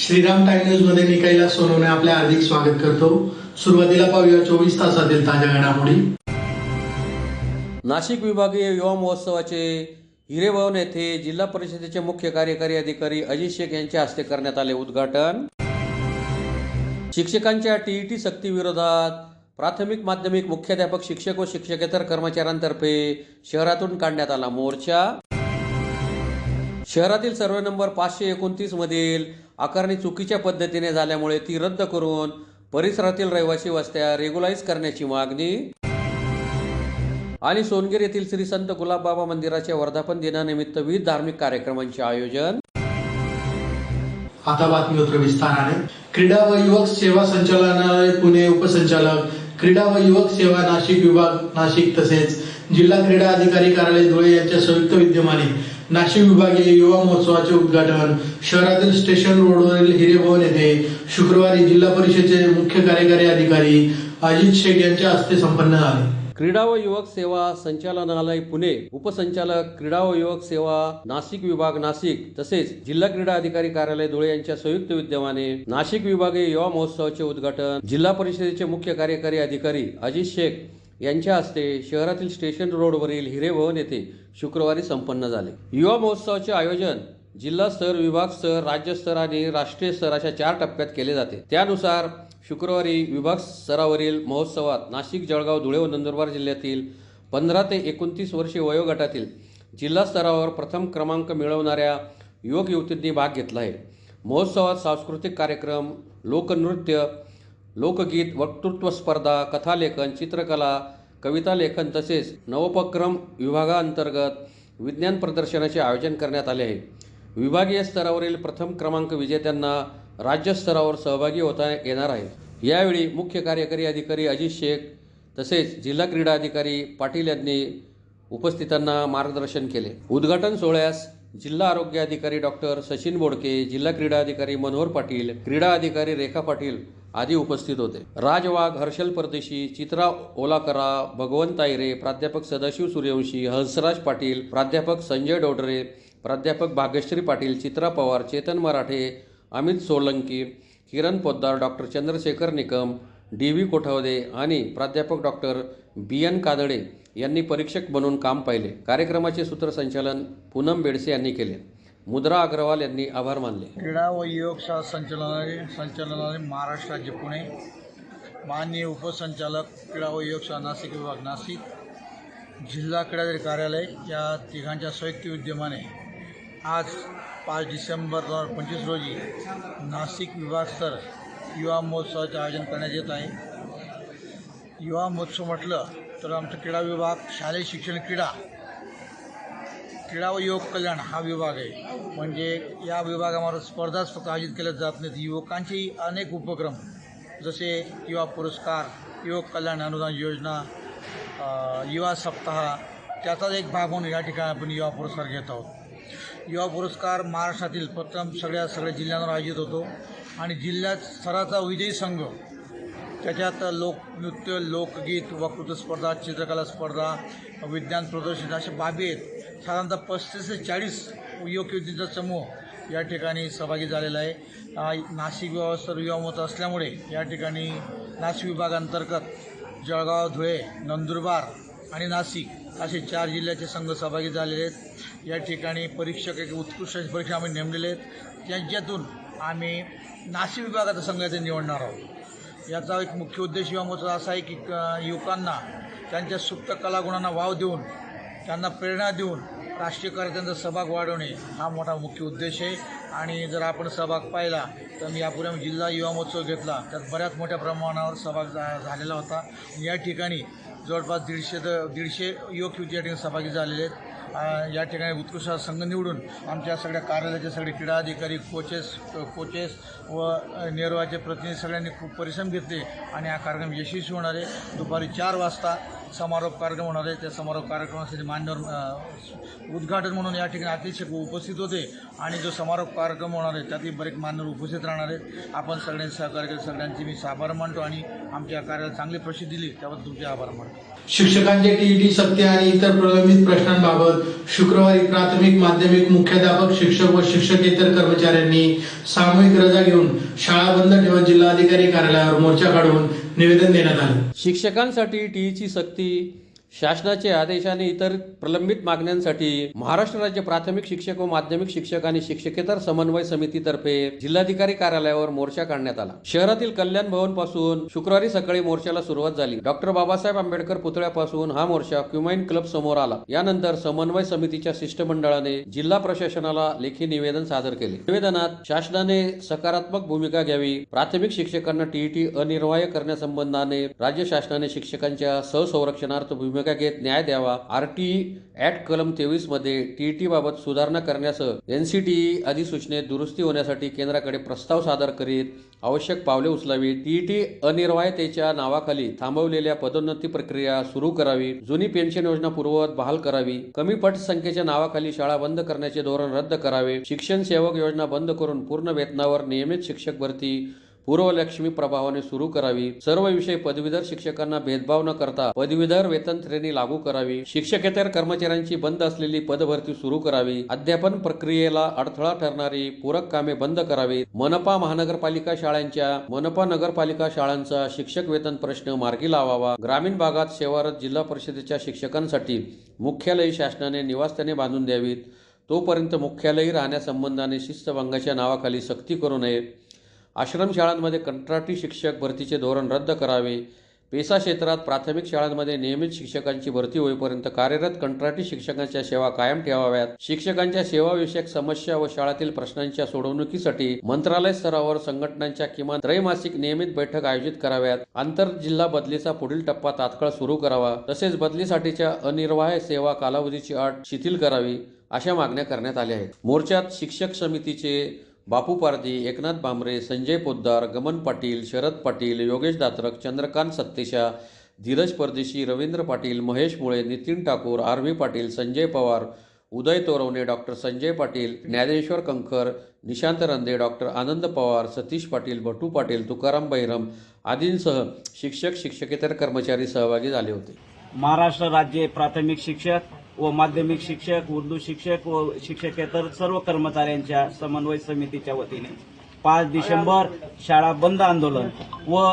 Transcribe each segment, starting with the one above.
Shriram time news मध्ये मी कैलास सोनवणे आपले हार्दिक स्वागत करतो। सुरुवातीला पाहूया 24 तासातील ताज्या घडामोडी। नाशिक विभागीय युवा महोत्सवाचे हिरेभवन येथे जिल्हा परिषदेचे मुख्य कार्यकारी अधिकारी अजित शेख यांच्या हस्ते करण्यात आले उद्घाटन। शिक्षकांच्या टीईटी सक्ती विरोधात प्राथमिक माध्यमिक मुख्याध्यापक शिक्षक व शिक्षकेतर कर्मचाऱ्यांतर्फे शहरातून काढण्यात आला मोर्चा। शहरातील सर्वे नंबर 529 मधील आकारणी चुकीच्या पद्धतीने झाल्यामुळे ती रद्द करून परिसरातील रहिवासी वस्त्या रेग्युलाइज करण्याची मागणी। आणि सोनगीर येथील श्री संत गुलाबबाबा मंदिराच्या वर्धापन दिनानिमित्त विविध धार्मिक कार्यक्रमांचे आयोजन। आता बातमीपत्र विस्ताराने। क्रीडा व युवक सेवा संचालनालय पुणे उपसंचालक क्रीडा व युवक सेवा नाशिक विभाग नाशिक तसेच जिल्हा क्रीडा अधिकारी कार्यालय धुळे यांच्या संयुक्त विद्यमाने नाशिक विभागीय युवा महोत्सवाचे उद्घाटन शहरातील स्टेशन रोडवरील हिरेभवन येथे शुक्रवारी जिल्हा परिषदेचे मुख्य कार्यकारी अधिकारी अजित शेख यांच्या हस्ते संपन्न झाले। क्रीडा व युवक सेवा संचालनालय पुणे उपसंचालक क्रीडा व युवक सेवा नाशिक विभाग नाशिक तसेच जिल्हा क्रीडा अधिकारी कार्यालय धुळे यांच्या संयुक्त विद्यमाने नाशिक विभागीय युवा महोत्सवाचे उद्घाटन जिल्हा परिषदेचे मुख्य कार्यकारी अधिकारी अजित शेख यांच्या हस्ते शहरातील स्टेशन रोडवरील हिरेभवन येथे शुक्रवारी संपन्न झाले। युवा महोत्सवाचे आयोजन जिल्हा स्तर, विभाग स्तर, राज्य स्तर आणि राष्ट्रीय स्तर अशा 4 टप्प्यात केले जाते। त्यानुसार शुक्रवारी विभाग स्तरावरील महोत्सवात नाशिक, जळगाव, धुळे व नंदुरबार जिल्ह्यातील 15 ते 29 वर्षे वयोगटातील जिल्हा स्तरावर प्रथम क्रमांक मिळवणाऱ्या युवक युवतींनी भाग घेतला आहे। महोत्सवात सांस्कृतिक कार्यक्रम, लोकनृत्य, लोकगीत, वक्तृत्व स्पर्धा, कथालेखन, चित्रकला, कविता लेखन तसेच नवोपक्रम विभागांतर्गत विज्ञान प्रदर्शनाचे आयोजन करण्यात आले आहे। विभागीय स्तरावरील प्रथम क्रमांक विजेत्यांना राज्य स्तरावर सहभागी होता येणार आहे। यावेळी मुख्य कार्यकारी अधिकारी अजित शेख तसेच जिल्हा क्रीडा अधिकारी पाटील यांनी उपस्थितांना मार्गदर्शन केले। उद्घाटन सोहळ्यास जिल्हा आरोग्य अधिकारी डॉक्टर सचिन बोडके, जिल्हा क्रीडा अधिकारी मनोहर पाटील, क्रीडा अधिकारी रेखा पाटील आदी उपस्थित होते। राज वाघ, हर्षल परदेशी, चित्रा ओलाकरा, भगवंत तायरे, प्राध्यापक सदाशिव सूर्यवंशी, हंसराज पाटील, प्राध्यापक संजय डोडरे, प्राध्यापक भाग्यश्री पाटील, चित्रा पवार, चेतन मराठे, अमित सोलंकी, किरण पोद्दार, डॉक्टर चंद्रशेखर निकम, DV कोठावदे आणि प्राध्यापक डॉक्टर BN कादडे यांनी परीक्षक म्हणून काम पाहिले। कार्यक्रमाचे सूत्रसंचालन पूनम बेडसे यांनी केले। मुद्रा अग्रवाल यांनी आभार मानले। क्रीडा व युवक संचालनालय महाराष्ट्र राज्य पुणे, माननीय उपसंचालक क्रीडा व युवक नाशिक विभाग नाशिक, जिल्हा क्रीडा कार्यालय या तिघांच्या संयुक्त विद्यमाने आज 5 डिसेंबर 2025 रोजी नाशिक विभाग स्तर युवा महोत्सवाचे आयोजन करण्यात येत आहे। युवा महोत्सव म्हटलं तर आमचा क्रीडा विभाग शालेय शिक्षण क्रीडा व युवक कल्याण हा विभाग आहे। म्हणजे या विभागामार्फत स्पर्धाच फक्त आयोजित केल्या जात नाहीत, युवकांची अनेक उपक्रम जसे युवा पुरस्कार, युवक कल्याण अनुदान योजना, युवा सप्ताह त्याचाच एक भाग म्हणून या ठिकाणी आपण युवा पुरस्कार घेत आहोत। युवा पुरस्कार महाराष्ट्रातील प्रथम सगळ्या जिल्ह्यांवर आयोजित होतो आणि जिल्ह्यात स्तराचा विजयी संघ त्याच्यात लोकनृत्य, लोकगीत, वक्तृत्व स्पर्धा, चित्रकला स्पर्धा, विज्ञान प्रदर्शन अशा बाबी आहेत। साधारणतः 35 ते 40 युवक युवतींचा समूह या ठिकाणी सहभागी झालेला आहे। नाशिक विभागास्तर युवा महोत्सव असल्यामुळे या ठिकाणी नाशिक विभागांतर्गत जळगाव, धुळे, नंदुरबार आणि नाशिक असे 4 जिल्ह्याचे संघ सहभागी झालेले आहेत। या ठिकाणी परीक्षक एक उत्कृष्ट परीक्षा आम्ही नेमलेले आहेत, त्यांच्यातून आम्ही नाशिक विभागाचा संघ इथे निवडणार आहोत। याचा एक मुख्य उद्देश युवा महोत्सव असा आहे की युवकांना त्यांच्या सुप्त कलागुणांना वाव देऊन त्यांना प्रेरणा देऊन राष्ट्रीय कार्याचा सहभाग वाढवणे हा मोठा मुख्य उद्देश आहे। आणि जर आपण सहभाग पाहिला तर मी यापूर्वी जिल्हा युवा महोत्सव घेतला, त्यात बऱ्याच मोठ्या प्रमाणावर सहभाग झालेला होता। या ठिकाणी जवळपास 150 युवक युवती या ठिकाणी सहभागी झालेले आहेत। या ठिकाणी उत्कृष्ट संघ निवडून आमच्या सगळ्या कार्यालयाचे सगळे क्रीडा अधिकारी, कोचेस व नेरवाचे प्रतिनिधी सगळ्यांनी खूप परिश्रम घेतले आणि हा कार्यक्रम यशस्वी होणार आहे। दुपारी 4 वाजता समारोप कार्यक्रम होणार आहे. त्या समारोप कार्यक्रमासाठी मान्यवर उद्घाटन म्हणून या ठिकाणी अतिशय उपस्थित होते आणि जो समारोप कार्यक्रम होणार आहे त्यातही बरेच मान्यवर उपस्थित राहणार आहेत. आपण सगळ्यांनी सहकार्य केलं, सगळ्यांची मी आभार मानतो आणि आमच्या कार्याला चांगली प्रसिद्धी दिली त्याबद्दल तुमचे आभार मानतो. शिक्षकांचे टीईटी सक्ती आणि इतर प्रलंबित प्रश्नांबाबत शुक्रवारी प्राथमिक, माध्यमिक, मुख्याध्यापक, शिक्षक व शिक्षकेतर कर्मचाऱ्यांनी सामूहिक रजा घेऊन शाळा बंद ठेवत जिल्हाधिकारी कार्यालयावर मोर्चा काढून निवेदन देण्यात आले. शिक्षकांसाठी टीईची सक्ती, शासनाचे आदेश आणि इतर प्रलंबित मागण्यांसाठी महाराष्ट्र राज्य प्राथमिक शिक्षक व माध्यमिक शिक्षक आणि शिक्षकेतर समन्वय समितीतर्फे जिल्हाधिकारी कार्यालयावर मोर्चा काढण्यात आला. शहरातील कल्याण भवन पासून शुक्रवारी सकाळी मोर्चाला सुरुवात झाली. डॉक्टर बाबासाहेब आंबेडकर पुतळ्यापासून हा मोर्चा क्युमाइन क्लब समोर आला. यानंतर समन्वय समितीच्या शिष्टमंडळाने जिल्हा प्रशासनाला लेखी निवेदन सादर केले. निवेदनात शासनाने सकारात्मक भूमिका घ्यावी, प्राथमिक शिक्षकांना टीईटी अनिर्वाह्य करण्यासंबंधाने राज्य शासनाने शिक्षकांच्या सहसंरक्षणार्थ भूमिका घेत न्याय द्यावा, आरटीई ऍक्ट कलम 23 मध्ये टीईटी बाबत सुधारणा करण्यासह एनसीटीई अधिसूचनेत दुरुस्ती होण्यासाठी केंद्राकडे प्रस्ताव सादर करीत आवश्यक पावले उचलावी, टीईटी अनिर्वाह्यतेच्या नावाखाली थांबवलेल्या पदोन्नती प्रक्रिया सुरू करावी, जुनी पेन्शन योजना पूर्ववत बहाल करावी, कमी पट संख्येच्या नावाखाली शाळा बंद करण्याचे धोरण रद्द करावे, शिक्षण सेवक योजना बंद करून पूर्ण वेतनावर नियमित शिक्षक भरती पूर्वलक्ष्मी प्रभावाने सुरू करावी, सर्व विषय पदवीधर शिक्षकांना भेदभाव न करता पदवीधर वेतन श्रेणी लागू करावी, शिक्षकेतर कर्मचाऱ्यांची बंद असलेली पदभरती सुरू करावी, अध्यापन प्रक्रियेला अडथळा ठरणारी पूरक कामे बंद करावी, मनपा नगरपालिका शाळांचा शिक्षक वेतन प्रश्न मार्गी लावावा, ग्रामीण भागात सेवारत जिल्हा परिषदेच्या शिक्षकांसाठी मुख्यालयी शासनाने निवासस्थाने बांधून द्यावीत, तोपर्यंत मुख्यालयी राहण्यासंबंधाने शिस्तभंगाच्या नावाखाली सक्ती करू नये, आश्रमशाळांमध्ये कंत्राटी शिक्षक भरतीचे धोरण रद्द करावे, पेसा क्षेत्रात प्राथमिक शाळांमध्ये नियमित शिक्षकांची भरती होईपर्यंत कार्यरत कंत्राटी शिक्षकांच्या सेवा कायम ठेवाव्यात, शिक्षकांच्या सेवाविषयक समस्या व शाळातील प्रश्नांच्या सोडवणुकीसाठी मंत्रालय स्तरावर संघटनांच्या किमान त्रैमासिक नियमित बैठक आयोजित कराव्यात, आंतरजिल्हा बदलीचा पुढील टप्पा तात्काळ सुरू करावा, तसेच बदलीसाठीच्या अनिर्वाह्य सेवा कालावधीची अट शिथिल करावी, अशा मागण्या करण्यात आल्या आहेत. मोर्चात शिक्षक समितीचे बापू पारधी, एकनाथ भामरे, संजय पोद्दार, गमन पाटील, शरद पाटील, योगेश दात्रक, चंद्रकांत सत्तेशा, धीरज परदेशी, रवींद्र पाटील, महेश मुळे, नितीन ठाकूर, आर.व्ही. पाटील, संजय पवार, उदय तोरवणे, डॉक्टर संजय पाटील, ज्ञानेश्वर कंखर, निशांत रंदे, डॉक्टर आनंद पवार, सतीश पाटील, भटू पाटील, तुकाराम बैरम आदींसह शिक्षक शिक्षकेतर कर्मचारी सहभागी झाले होते. महाराष्ट्र राज्य प्राथमिक शिक्षक व माध्यमिक शिक्षक, उर्दू शिक्षक व शिक्षकेतर सर्व कर्मचाऱ्यांच्या समन्वय समितीच्या वतीने 5 डिसेंबर शाळा बंद आंदोलन व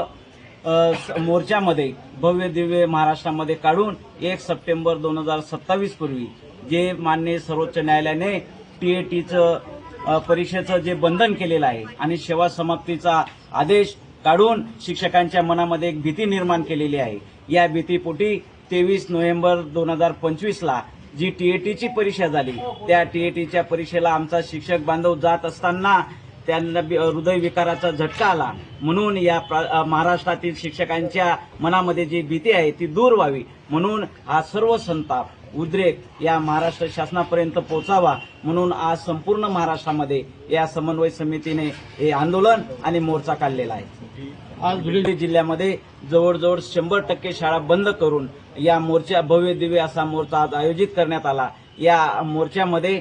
मोर्चामध्ये भव्य दिव्य महाराष्ट्रामध्ये काढून 1 सप्टेंबर 2027 पूर्वी जे माननीय सर्वोच्च न्यायालयाने टीएटीचं परीक्षेचं जे बंधन केलेलं आहे आणि सेवा समाप्तीचा आदेश काढून शिक्षकांच्या मनामध्ये एक भीती निर्माण केलेली आहे. या भीतीपोटी 23 नोव्हेंबर 2025ला जी टीएटीची परीक्षा झाली त्या टीएटीच्या परीक्षेला आमचा शिक्षक बांधव जात असताना त्यांना हृदयविकाराचा झटका आला. म्हणून या महाराष्ट्रातील शिक्षकांच्या मनामध्ये जी भीती आहे ती दूर व्हावी म्हणून हा सर्व संताप उद्रेक या महाराष्ट्र शासनापर्यंत पोहोचावा म्हणून आज संपूर्ण महाराष्ट्रामध्ये या समन्वय समितीने हे आंदोलन आणि मोर्चा काढलेला आहे. आज धुळे जिल्ह्यामध्ये जवळजवळ 100% शाळा बंद करून या मोर्चा भव्य दिव्य असा मोर्चा आज आयोजित करण्यात आला. या मोर्चामध्ये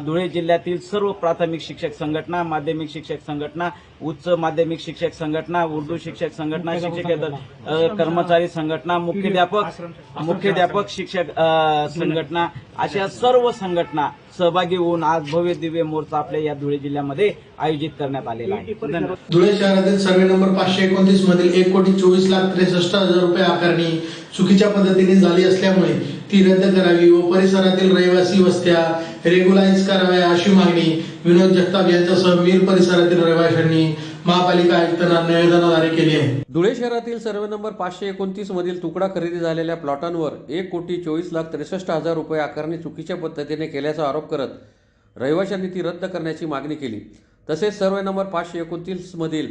धुळे जिल्ह्यातील सर्व प्राथमिक शिक्षक संघटना, माध्यमिक शिक्षक संघटना, उच्च माध्यमिक शिक्षक संघटना, उर्दू शिक्षक संघटना, शिक्षकेतर कर्मचारी संघटना, मुख्याध्यापक शिक्षक संघटना अशा सर्व संघटना सहभागी होऊन आज भव्य दिव्य मोर्चा आपल्या या धुळे जिल्ह्यामध्ये आयोजित करण्यात आलेला आहे. धुळे शहरातील सर्वे नंबर 529 मधील 1,24,63,000 रुपये आकारणी चुकीच्या पद्धतीने झाली असल्यामुळे ती रद्द करावी व परिसरातील रहिवासी वस्त्या रेग्युलाइज कराव्या अशी मागणी विनोद जगताप यांच्यासह मीर परिसरातील रहिवाशांनी महापालिका आयुक्तांना निवेदनाद्वारे केली आहे. धुळे शहरातील सर्वे नंबर 529 मधील तुकडा खरेदी झालेल्या प्लॉटांवर 1,24,63,000 रुपये आकारणी चुकीच्या पद्धतीने केल्याचा आरोप करत रहिवाशांनी ती रद्द करण्याची मागणी केली. तसेच सर्वे नंबर 529 मधील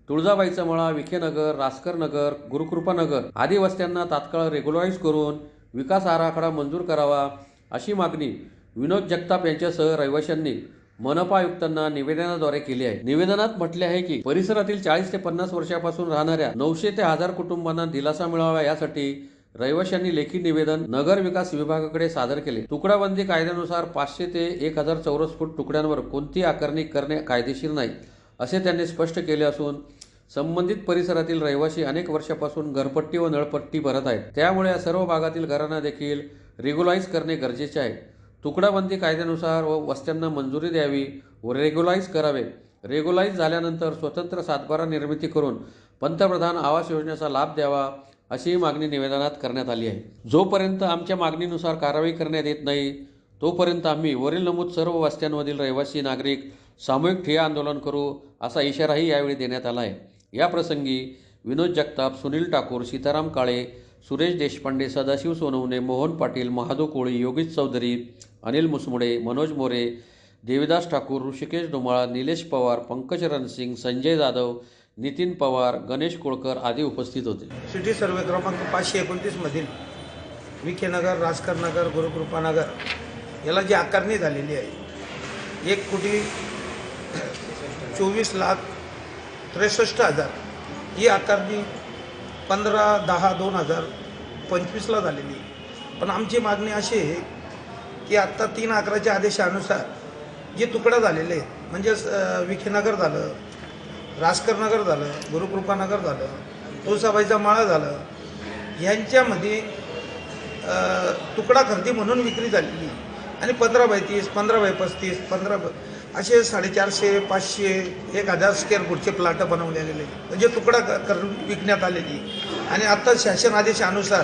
तुळजाबाईचा मळा, विखेनगर, रासकर नगर, गुरुकृपा नगर आदी वस्त्यांना तात्काळ रेग्युलाइज करून विकास आराखडा मंजूर करावा अशी मागणी विनोद जगताप यांच्यासह रहिवाशांनी मनपा आयुक्तांना निवेदनाद्वारे केली आहे. निवेदनात म्हटले आहे की परिसरातील 40 ते 50 वर्षापासून राहणाऱ्या 900 ते 1000 कुटुंबांना दिलासा मिळावा यासाठी रहिवाशांनी लेखी निवेदन नगर विकास विभागाकडे सादर केले। तुकडाबंदी कायद्यानुसार 500 ते 1000 चौरस फूट तुकड्यांवर कोणती आकारणी करणे कायदेशीर नाही, असे त्यांनी स्पष्ट केले असून संबंधित परिसरातील रहिवासी अनेक वर्षापासून घरपट्टी व नळपट्टी भरत आहेत। त्यामुळे या सर्व भागातील घरांना देखील रेग्युलाइज करणे गरजेचे आहे। तुकडाबंदी कायद्यानुसार व वस्त्यांना मंजुरी द्यावी व रेग्युलाइज करावे। रेग्युलाइज झाल्यानंतर स्वतंत्र सातबारा निर्मिती करून पंतप्रधान आवास योजनेचा लाभ द्यावा, अशी मागणी निवेदनात करण्यात आली आहे। जोपर्यंत आमच्या मागणीनुसार कारवाई करण्यात येत नाही तोपर्यंत आम्ही वरील नमूद सर्व वस्त्यांमधील रहिवासी नागरिक सामूहिक ठिय्या आंदोलन करू, असा इशाराही यावेळी देण्यात आला आहे। या प्रसंगी विनोद जगताप, सुनील ठाकूर, सीताराम काळे, सुरेश देशपांडे, सदाशिव सोनवणे, मोहन पाटील, महादेव कोळी, योगेश चौधरी, अनिल मुसमुडे, मनोज मोरे, देविदास ठाकूर, ऋषिकेश डोमाळ, निलेश पवार, पंकज रणसिंग, संजय जाधव, नितीन पवार, गणेश कोळकर आदी उपस्थित होते। सिटी सर्वे क्रमांक 529 मधील विखेनगर, राजकरनगर, गुरुकृपानगर याला जी आकारणी झालेली आहे 1,24,63,000 ही आकारणी 15/10/2025 झालेली आहे। पण आमची मागणी अशी आहे की आत्ता 3/11च्या आदेशानुसार जे तुकडा झालेले आहेत, म्हणजेच विखेनगर झालं, राजकरनगर झालं, गुरुकृपानगर झालं, तुळसाबाईचा माळा झालं, यांच्यामध्ये तुकडा खरेदी म्हणून विक्री झालेली आणि 15/30, 15/35, 15 असे 450, 500, 1000 स्क्वेअर फूटचे प्लॉट बनवले गेले, म्हणजे तुकडा करून विकण्यात आलेली। आणि आता शासन आदेशानुसार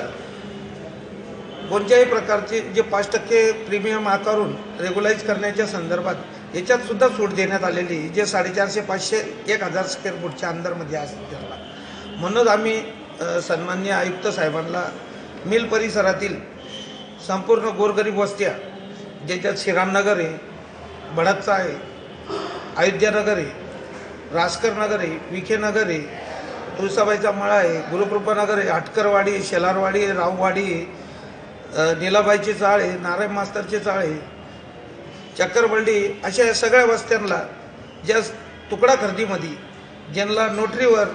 कोणत्याही प्रकारचे जे 5% प्रीमियम आकारून रेग्युलाइज करण्याच्या संदर्भात याच्यात सुद्धा सूट देण्यात आलेली, जे 450, 500, 1000 स्क्वेअर फूटच्या अंदरमध्ये असतात त्याला। म्हणून आम्ही सन्माननीय आयुक्त साहेबांना मिल परिसरातील संपूर्ण गोरगरीब वस्त्या, ज्याच्यात श्रीरामनगर आहे, बडतचा आहे, अयोध्यानगर आहे, राजकरनगर आहे, विखेनगर आहे, तुळसाबाईचा मळा आहे, गुरुकृपानगर आहे, आटकरवाडी, शेलारवाडी, राववाडी, नीलाबाईची चाळ आहे, नारायण मास्तरची चाळ आहे, चक्करबंडी, अशा सगळ्या वस्त्यांना ज्या तुकडा खरेदीमध्ये ज्यांना नोटरीवर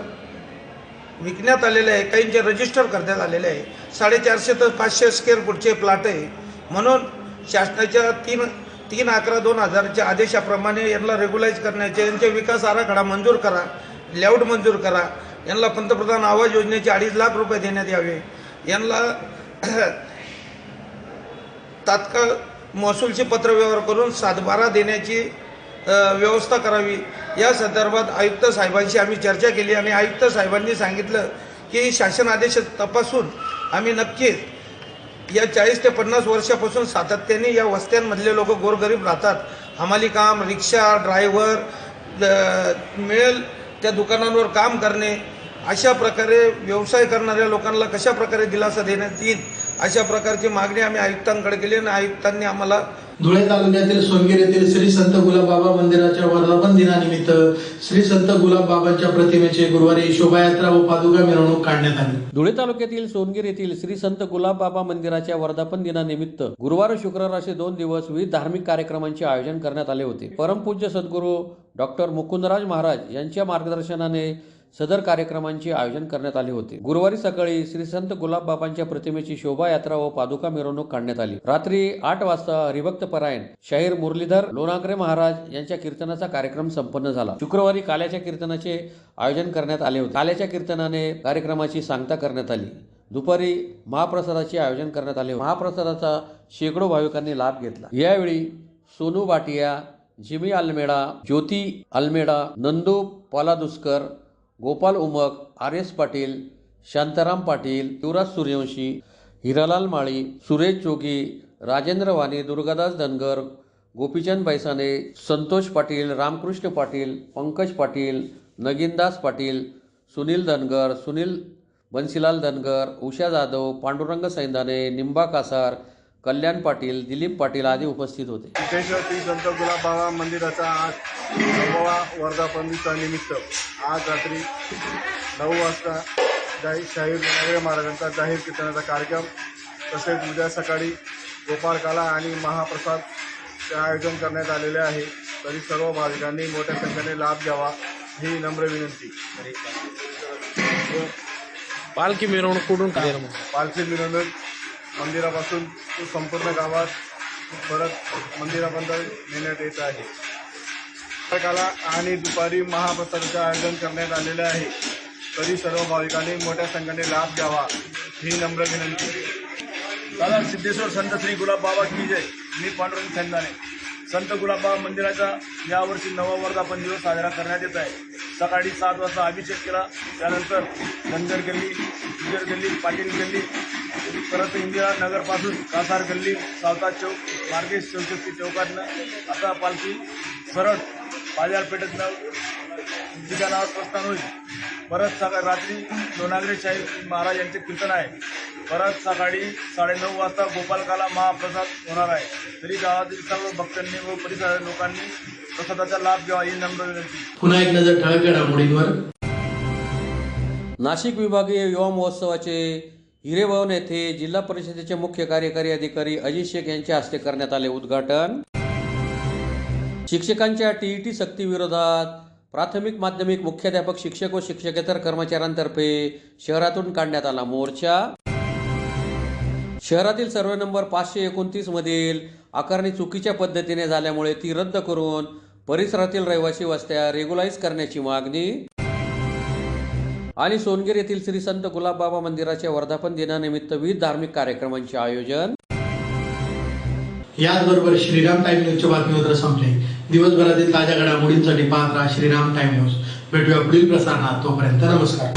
विकण्यात आलेले आहे, काहींचे रजिस्टर करण्यात आलेले आहे, 450 ते 500 स्क्वेअर फूटचे प्लॉट आहे। म्हणून शासनाच्या 3/11/2000च्या आदेशाप्रमाणे यांना रेग्युलाइज करण्याचे, यांचे विकास आराखडा मंजूर करा, लेआउट मंजूर करा, यांना पंतप्रधान आवास योजनेचे 2.5 लाख रुपये देण्यात यावे, यांना तात्काळ महसूलचे पत्रव्यवहार करून सातबारा देण्याची व्यवस्था करावी। या संदर्भात आयुक्त साहेबांशी आम्ही चर्चा केली आणि आयुक्त साहेबांनी सांगितलं की शासन आदेश तपासून आम्ही नक्कीच या 40 ते 50 वर्षापासून सातत्याने या वस्त्यांमधले लोक गोरगरीब राहतात, हमाली काम, रिक्षा, ड्रायव्हर मिळेल त्या दुकानांवर काम करणे, अशा प्रकारे व्यवसाय करणाऱ्या लोकांना कशा प्रकारे दिलासा देण्यात येईल, अशा प्रकारची मागणी आम्ही आयुक्तांकडे केली आणि आयुक्तांनी आम्हाला धुळे तालुक्यातील सोनगीर येथील श्री संत गुलाबबाबा मंदिराच्या वर्धापन दिनानिमित्त श्री संत गुलाबबाबांच्या प्रतिमेची गुरुवारी शोभायात्रा व पादुका मिरवणूक काढण्यात आली। धुळे तालुक्यातील सोनगीर येथील श्री संत गुलाबबाबा मंदिराच्या वर्धापन दिनानिमित्त गुरुवार व शुक्रवार असे 2 दिवस विविध धार्मिक कार्यक्रमांचे आयोजन करण्यात आले होते। परमपूज्य सद्गुरू डॉक्टर मुकुंदराज महाराज यांच्या मार्गदर्शनाने सदर कार्यक्रमांचे आयोजन करण्यात आले होते। गुरुवारी सकाळी श्री संत गुलाबबाबांच्या प्रतिमेची शोभायात्रा व पादुका मिरवणूक काढण्यात आली। रात्री 8 वाजता हरिभक्त परायण शाहीर मुरलीधर लोणागरे महाराज यांच्या कीर्तनाचा कार्यक्रम संपन्न झाला। शुक्रवारी काल्याच्या कीर्तनाचे आयोजन करण्यात आले होते। काल्याच्या कीर्तनाने कार्यक्रमाची सांगता करण्यात आली। दुपारी महाप्रसादाचे आयोजन करण्यात आले। महाप्रसादाचा शेकडो भाविकांनी लाभ घेतला। यावेळी सोनू भाटिया, जिमी अल्मेडा, ज्योती अल्मेडा, नंदू पालादुस्कर, गोपाल उमक, आर.एस. पाटील, शांताराम पाटील, युवराज सूर्यवंशी, हिरालाल माळी, सुरेश जोगी, राजेंद्र वाणी, दुर्गादास धनगर, गोपीचंद बैसाने, संतोष पाटील, रामकृष्ण पाटील, पंकज पाटील, नगीनदास पाटील, सुनील धनगर, सुनील बन्सीलाल धनगर, उषा जाधव, पांडुरंग सैंदाने, निंबा कासार, कल्याण पाटील, दिलीप पाटील आदी उपस्थित होते। सिद्धेश्वर श्री संत गुलाबबाबा मंदिराचा आज 9वा वर्धापनीचा निमित्त आज रात्री 9 वाजता शाहीर लोणागरे महाराजांचा जाहीर कीर्तनाचा कार्यक्रम, तसेच उद्या सकाळी गोपाळकाला आणि महाप्रसादचे आयोजन करण्यात आलेले आहे। तरी सर्व भाविकांनी मोठ्या संख्येने लाभ घ्यावा ही नम्र विनंती। पालखी मिरवणूक कुठून काढायला मग? पालखी मिरवणूक मंदिरापासून संपूर्ण गावात परत मंदिरापर्यंत नेण्यात येत आहे. संध्याकाळला आणि दुपारी महाप्रसादाचे आयोजन करण्यात आलेले आहे. तरी सर्व भाविकांनी मोठ्या संख्येने लाभ घ्यावा ही नम्र विनंती. दादा सिद्धेश्वर संत श्री गुलाबबाबा की जय. मी पांडुरंग खंदाने. संत गुलाबबाबा मंदिराचा यावर्षी 9वा वर्धापन दिवस साजरा करण्यात येत आहे. सकाळी 7 वाजता अभिषेक केला, त्यानंतर धनगर गल्ली, गुजर गल्ली, पाटील गल्ली, परत इंदिरा नगरपासून कासार गल्ली, सावता चौक मार्गे चौशक्ती चौकातनं आता पालखी सरळ बाजारपेठेतनं ठिकाणावर प्रस्थान होईल. परत सकाळी रात्री लोणागरे शाहीर महाराज यांचे कीर्तन आहे. परत सकाळी 9:30 वाजता गोपालकाला महाप्रसाद होणार आहे. तरी गावातील सर्व भक्तांनी व परिसरातील लोकांनी प्रसादाचा लाभ घ्यावा ही नम्र विनंती. पुन्हा एक नजर ठळक घडामोडींवर. नाशिक विभागीय युवा महोत्सवाचे हिरेभवन येथे जिल्हा परिषदेचे मुख्य कार्यकारी अधिकारी अजित शेख यांच्या हस्ते करण्यात आले उद्घाटन. शिक्षकांच्या टीईटी सक्तीविरोधात प्राथमिक माध्यमिक मुख्याध्यापक शिक्षक व शिक्षकेतर कर्मचाऱ्यांतर्फे शहरातून काढण्यात आला मोर्चा. शहरातील सर्वे नंबर 529 मधील आकारणी चुकीच्या पद्धतीने झाल्यामुळे ती रद्द करून परिसरातील रहिवासी वस्त्या रेग्युलाइज करण्याची मागणी. आणि सोनगीर येथील श्री संत गुलाबबाबा मंदिराच्या वर्धापन दिनानिमित्त विविध धार्मिक कार्यक्रमांचे आयोजन. याचबरोबर श्रीराम टाइम न्यूजच्या बातमीपत्र संपले. दिवसभरातील ताज्या घडामोडींसाठी पाहत राहा श्रीराम टाइम न्यूज. भेटूया पुढील प्रसारणात. तोपर्यंत नमस्कार.